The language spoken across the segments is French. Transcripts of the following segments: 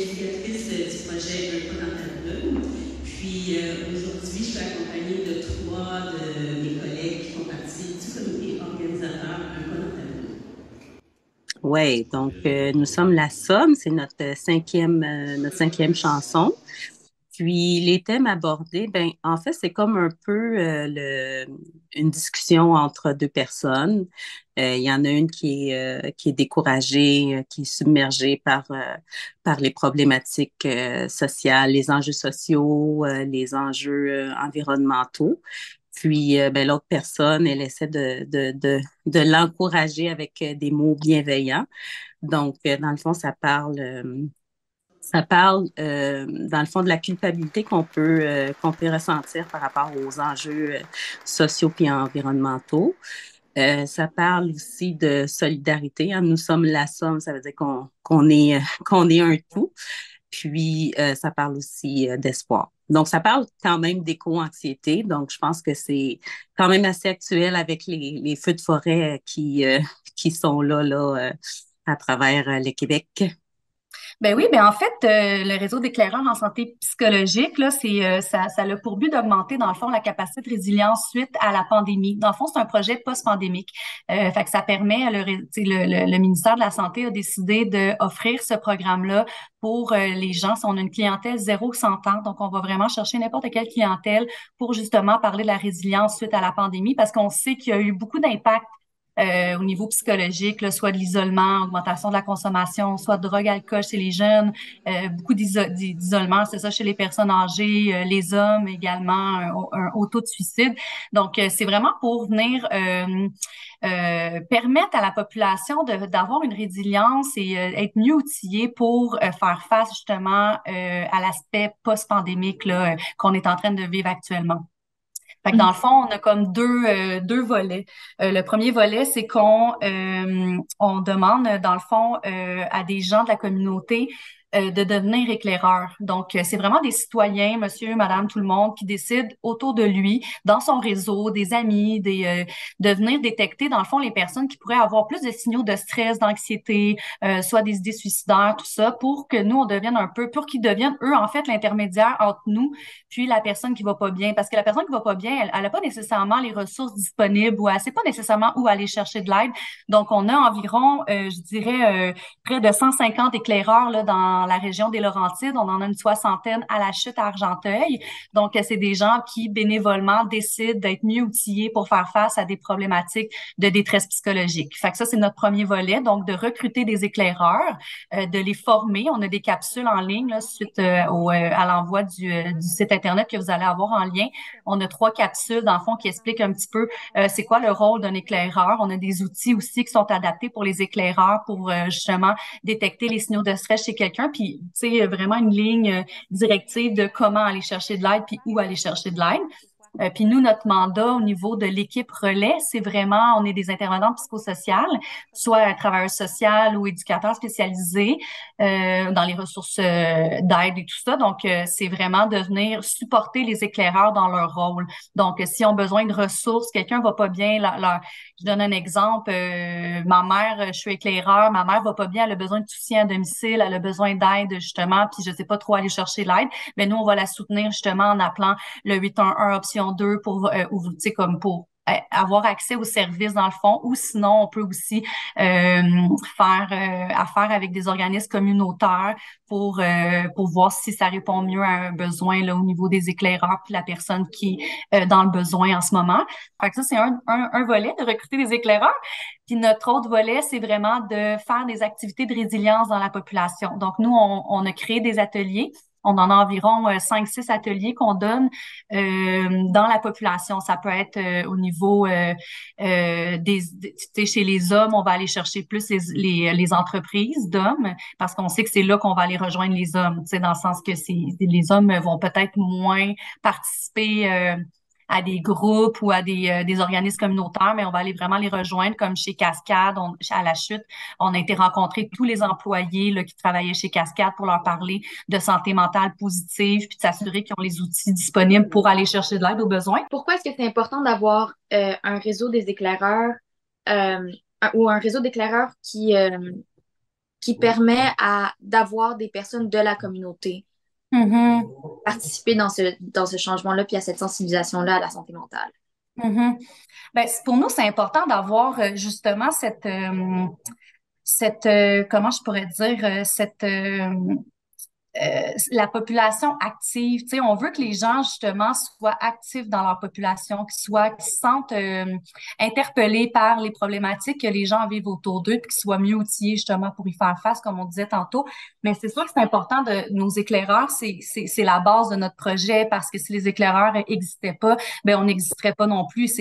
planificatrice du projet Un pas dans ta brume. Puis aujourd'hui, je suis accompagnée de trois de mes collègues qui font partie du comité organisateur Un pas dans ta brume. Oui, donc nous sommes la Somme, c'est notre cinquième chanson. Puis les thèmes abordés, ben en fait c'est comme un peu une discussion entre deux personnes. Il y en a une qui est découragée, qui est submergée par les problématiques sociales, les enjeux sociaux, les enjeux environnementaux. Puis ben, l'autre personne, elle essaie de l'encourager avec des mots bienveillants. Donc, dans le fond, ça parle, dans le fond, de la culpabilité qu'on peut ressentir par rapport aux enjeux sociaux et environnementaux. Ça parle aussi de solidarité, hein. Nous sommes la somme, ça veut dire qu'on est un tout. Puis, ça parle aussi d'espoir. Donc, ça parle quand même d'éco-anxiété. Donc, je pense que c'est quand même assez actuel avec les feux de forêt qui sont là, à travers le Québec. Ben oui, ben en fait, le réseau d'éclaireurs en santé psychologique, là, ça a pour but d'augmenter, dans le fond, la capacité de résilience suite à la pandémie. Dans le fond, c'est un projet post-pandémique. Fait que ça permet, le ministère de la Santé a décidé d'offrir ce programme-là pour les gens. Si on a une clientèle 0-100 ans, donc on va vraiment chercher n'importe quelle clientèle pour justement parler de la résilience suite à la pandémie, parce qu'on sait qu'il y a eu beaucoup d'impact au niveau psychologique, là, soit de l'isolement, augmentation de la consommation, soit de drogue, alcool chez les jeunes, beaucoup d'isolement, c'est ça, chez les personnes âgées, les hommes également, un haut taux de suicide. Donc, c'est vraiment pour venir permettre à la population d'avoir une résilience et être mieux outillée pour faire face justement à l'aspect post-pandémique là, qu'on est en train de vivre actuellement. Fait que dans le fond, on a comme deux volets. Le premier volet, c'est qu'on demande, dans le fond, à des gens de la communauté de devenir éclaireurs. Donc, c'est vraiment des citoyens, monsieur, madame, tout le monde, qui décident autour de lui, dans son réseau, des amis, de venir détecter, dans le fond, les personnes qui pourraient avoir plus de signaux de stress, d'anxiété, soit des idées suicidaires, tout ça, pour que nous, on devienne un peu, pour qu'ils deviennent, eux, en fait, l'intermédiaire entre nous puis la personne qui va pas bien. Parce que la personne qui va pas bien, elle a pas nécessairement les ressources disponibles ou elle sait pas nécessairement où aller chercher de l'aide. Donc, on a environ, je dirais, près de 150 éclaireurs là, dans la région des Laurentides. On en a une soixantaine à la Chute à Argenteuil. Donc, c'est des gens qui, bénévolement, décident d'être mieux outillés pour faire face à des problématiques de détresse psychologique. Fait que ça, c'est notre premier volet. Donc, de recruter des éclaireurs, de les former. On a des capsules en ligne là, suite à l'envoi du site Internet que vous allez avoir en lien. On a 3 capsules, dans le fond, qui expliquent un petit peu c'est quoi le rôle d'un éclaireur. On a des outils aussi qui sont adaptés pour les éclaireurs pour justement détecter les signaux de stress chez quelqu'un. Puis, tu sais, vraiment une ligne directive de comment aller chercher de l'aide puis où aller chercher de l'aide. Puis nous, notre mandat au niveau de l'équipe relais, c'est vraiment, on est des intervenants psychosociales, soit travailleurs sociaux ou éducateurs spécialisés dans les ressources d'aide et tout ça. Donc, c'est vraiment de venir supporter les éclaireurs dans leur rôle. Donc, s'ils ont besoin de ressources, quelqu'un va pas bien, je donne un exemple, ma mère, je suis éclaireur, ma mère va pas bien, elle a besoin de soutien à domicile, elle a besoin d'aide justement, puis je sais pas trop aller chercher l'aide, mais nous, on va la soutenir justement en appelant le 811 option 2 pour, ou, tu sais, comme pour avoir accès aux services dans le fond, ou sinon, on peut aussi faire affaire avec des organismes communautaires pour voir si ça répond mieux à un besoin là, au niveau des éclaireurs puis la personne qui est dans le besoin en ce moment. Fait que ça, c'est un volet de recruter des éclaireurs. Puis notre autre volet, c'est vraiment de faire des activités de résilience dans la population. Donc, nous, on a créé des ateliers. On en a environ 5-6 ateliers qu'on donne dans la population. Ça peut être au niveau chez les hommes, on va aller chercher plus les entreprises d'hommes parce qu'on sait que c'est là qu'on va aller rejoindre les hommes, dans le sens que les hommes vont peut-être moins participer à des groupes ou à des organismes communautaires, mais on va aller vraiment les rejoindre comme chez Cascade, à la Chute. On a été rencontrer tous les employés là, qui travaillaient chez Cascade pour leur parler de santé mentale positive, puis de s'assurer qu'ils ont les outils disponibles pour aller chercher de l'aide aux besoins. Pourquoi est-ce que c'est important d'avoir un réseau des éclaireurs ou un réseau d'éclaireurs qui permet d'avoir des personnes de la communauté Mhm. participer dans ce changement-là, puis à cette sensibilisation-là à la santé mentale. Mhm. Ben, pour nous, c'est important d'avoir justement comment je pourrais dire, la population active. Tu sais, on veut que les gens, justement, soient actifs dans leur population, qu'ils se sentent interpellés par les problématiques que les gens vivent autour d'eux, puis qu'ils soient mieux outillés, justement, pour y faire face, comme on disait tantôt. Mais c'est sûr que c'est important nos éclaireurs, c'est la base de notre projet, parce que si les éclaireurs n'existaient pas, ben on n'existerait pas non plus.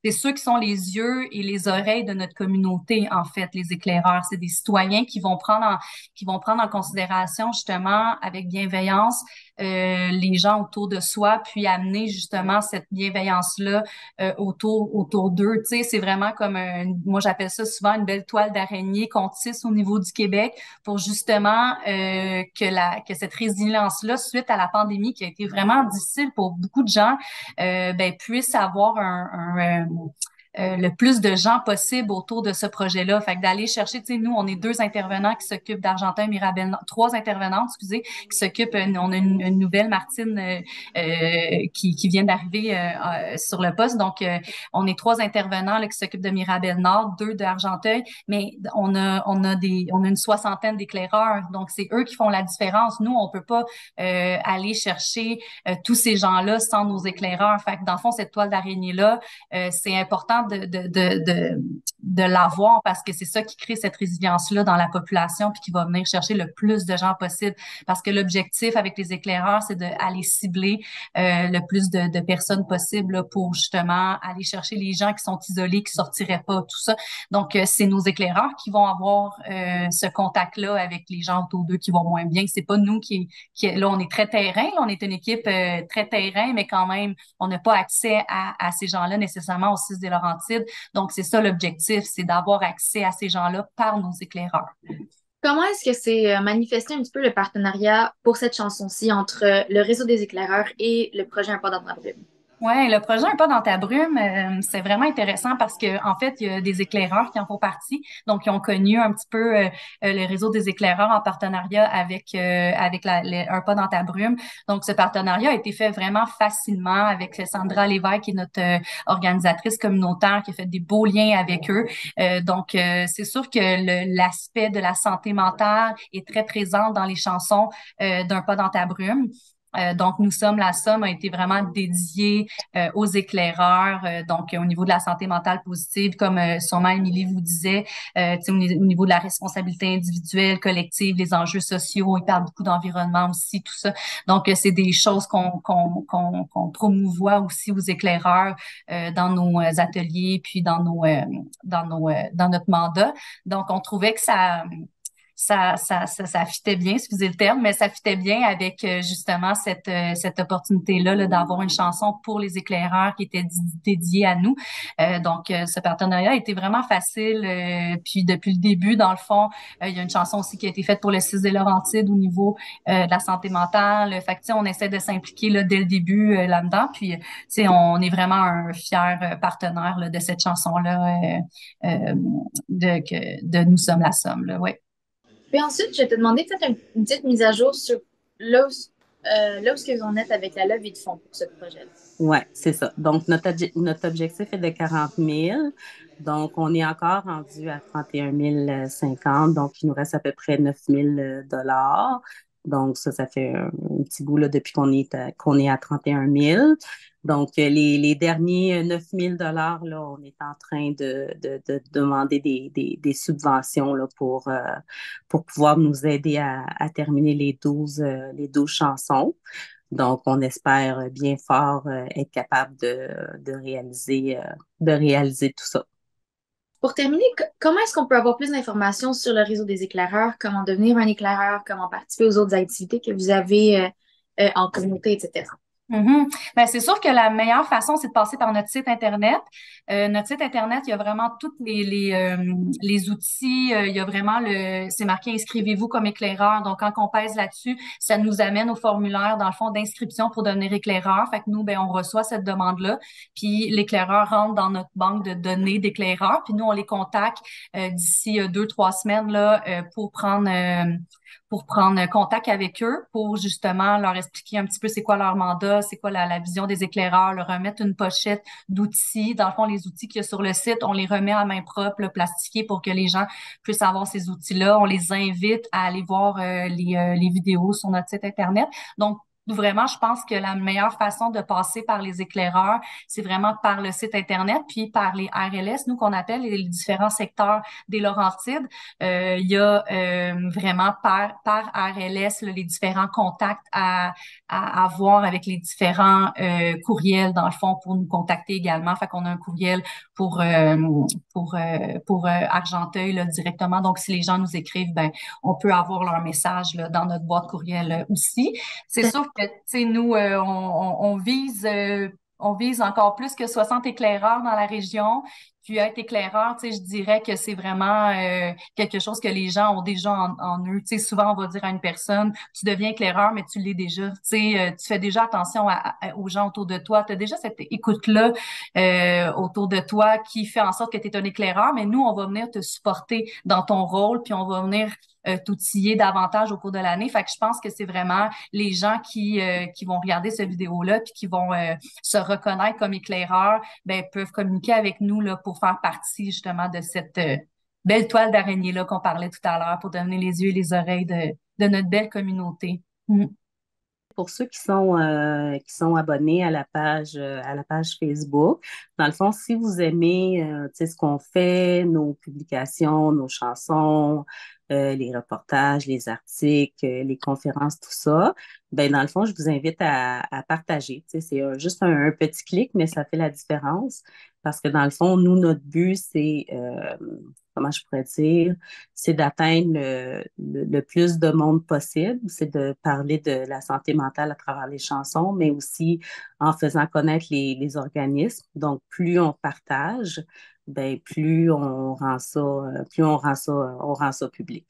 C'est ceux qui sont les yeux et les oreilles de notre communauté, en fait, les éclaireurs. C'est des citoyens qui vont prendre en considération justement avec bienveillance les gens autour de soi, puis amener justement cette bienveillance-là autour d'eux. Tu sais, c'est vraiment comme moi j'appelle ça souvent une belle toile d'araignée qu'on tisse au niveau du Québec pour justement que cette résilience-là, suite à la pandémie qui a été vraiment difficile pour beaucoup de gens, ben, puisse avoir le plus de gens possible autour de ce projet-là. Fait que d'aller chercher, tu sais, nous, on est deux intervenants qui s'occupent d'Argenteuil-Mirabel, trois intervenantes, excusez, qui s'occupent, on a une nouvelle, Martine, qui vient d'arriver sur le poste. Donc, on est trois intervenants là, qui s'occupent de Mirabel-Nord, deux d'Argenteuil, mais on a une soixantaine d'éclaireurs. Donc, c'est eux qui font la différence. Nous, on peut pas aller chercher tous ces gens-là sans nos éclaireurs. Fait que dans le fond, cette toile d'araignée-là, c'est important de l'avoir parce que c'est ça qui crée cette résilience-là dans la population puis qui va venir chercher le plus de gens possible. Parce que l'objectif avec les éclaireurs, c'est d'aller cibler le plus de personnes possible là, pour justement aller chercher les gens qui sont isolés, qui sortiraient pas, tout ça. Donc, c'est nos éclaireurs qui vont avoir ce contact-là avec les gens autour d'eux qui vont moins bien. C'est pas nous là, on est très terrain, là, on est une équipe très terrain, mais quand même, on n'a pas accès à ces gens-là nécessairement au 6 des Laurentides. Donc, c'est ça l'objectif, c'est d'avoir accès à ces gens-là par nos éclaireurs. Comment est-ce que c'est manifesté un petit peu le partenariat pour cette chanson-ci entre le réseau des éclaireurs et le projet Un pas dans ta brume? Ouais, le projet Un pas dans ta brume, c'est vraiment intéressant parce que en fait, il y a des éclaireurs qui en font partie, donc ils ont connu un petit peu le réseau des éclaireurs en partenariat avec Un pas dans ta brume. Donc, ce partenariat a été fait vraiment facilement avec Sandra Lévesque, qui est notre organisatrice communautaire, qui a fait des beaux liens avec eux. Donc, c'est sûr que l'aspect de la santé mentale est très présent dans les chansons d'Un pas dans ta brume. Donc, la somme a été vraiment dédiée aux éclaireurs, donc au niveau de la santé mentale positive, comme sûrement Émilie vous disait, au niveau de la responsabilité individuelle, collective, les enjeux sociaux, il parle beaucoup d'environnement aussi, tout ça. Donc, c'est des choses qu'on promouvoit aussi aux éclaireurs dans nos ateliers, puis dans notre mandat. Donc, on trouvait que ça fitait bien, excusez le terme, mais ça fitait bien avec justement cette opportunité-là là, d'avoir une chanson pour les éclaireurs qui était dédiée à nous. Donc, ce partenariat a été vraiment facile. Puis depuis le début, dans le fond, il y a une chanson aussi qui a été faite pour le 6 des Laurentides au niveau de la santé mentale. Fait que, on essaie de s'impliquer là, dès le début là-dedans. Puis, on est vraiment un fier partenaire là, de cette chanson-là de Nous sommes la somme. Là, ouais. Puis ensuite, je vais te demander peut-être une petite mise à jour sur là où ce que vous en êtes avec la levée de fonds pour ce projet-là. Oui, c'est ça. Donc, notre objectif est de 40 000. Donc, on est encore rendu à 31 050. Donc, il nous reste à peu près 9 000 dollars. Donc, ça fait un petit bout là, depuis qu'on est à 31 000. Donc, les derniers 9 000 dollars, là, on est en train de demander des subventions là, pour pouvoir nous aider à terminer les 12 chansons. Donc, on espère bien fort être capable de réaliser tout ça. Pour terminer, comment est-ce qu'on peut avoir plus d'informations sur le réseau des éclaireurs, comment devenir un éclaireur, comment participer aux autres activités que vous avez en communauté, etc.? Mhm. Ben, c'est sûr que la meilleure façon, c'est de passer par notre site Internet. Notre site Internet, il y a vraiment tous les outils. Il y a vraiment c'est marqué inscrivez-vous comme éclaireur. Donc, quand on pèse là-dessus, ça nous amène au formulaire, dans le fond, d'inscription pour devenir éclaireur. Fait que nous, ben, on reçoit cette demande-là. Puis, l'éclaireur rentre dans notre banque de données d'éclaireurs. Puis, nous, on les contacte d'ici 2, 3 semaines là, pour prendre contact avec eux, pour justement leur expliquer un petit peu c'est quoi leur mandat, c'est quoi la vision des éclaireurs, leur remettre une pochette d'outils. Dans le fond, les outils qu'il y a sur le site, on les remet à main propre, là, plastifiés pour que les gens puissent avoir ces outils-là. On les invite à aller voir les vidéos sur notre site Internet. Donc, vraiment, je pense que la meilleure façon de passer par les éclaireurs, c'est vraiment par le site Internet, puis par les RLS, nous qu'on appelle les différents secteurs des Laurentides. Il y a vraiment par RLS là, les différents contacts à avoir avec les différents courriels, dans le fond, pour nous contacter également. Fait qu'on a un courriel pour Argenteuil là, directement. Donc, si les gens nous écrivent, ben, on peut avoir leur message là, dans notre boîte courriel aussi. C'est sûr que, tu sais, nous, on vise encore plus que 60 éclaireurs dans la région. Puis être éclaireur, tu sais, je dirais que c'est vraiment quelque chose que les gens ont déjà en eux. Tu sais, souvent on va dire à une personne, tu deviens éclaireur, mais tu l'es déjà. Tu sais, tu fais déjà attention aux gens autour de toi. Tu as déjà cette écoute-là autour de toi qui fait en sorte que tu es un éclaireur, mais nous, on va venir te supporter dans ton rôle, puis on va venir t'outiller davantage au cours de l'année. Fait que je pense que c'est vraiment les gens qui vont regarder cette vidéo-là puis qui vont se reconnaître comme éclaireurs, ben, peuvent communiquer avec nous là, pour faire partie justement de cette belle toile d'araignée-là qu'on parlait tout à l'heure pour devenir les yeux et les oreilles de notre belle communauté. Mm. Pour ceux qui sont abonnés à la page Facebook, dans le fond, si vous aimez tu sais, ce qu'on fait, nos publications, nos chansons, les reportages, les articles, les conférences, tout ça, ben dans le fond, je vous invite à partager. Tu sais, c'est juste un petit clic, mais ça fait la différence parce que dans le fond, nous, notre but, c'est, comment je pourrais dire, c'est d'atteindre le plus de monde possible, c'est de parler de la santé mentale à travers les chansons, mais aussi en faisant connaître les organismes. Donc, plus on partage, ben, plus on rend ça public.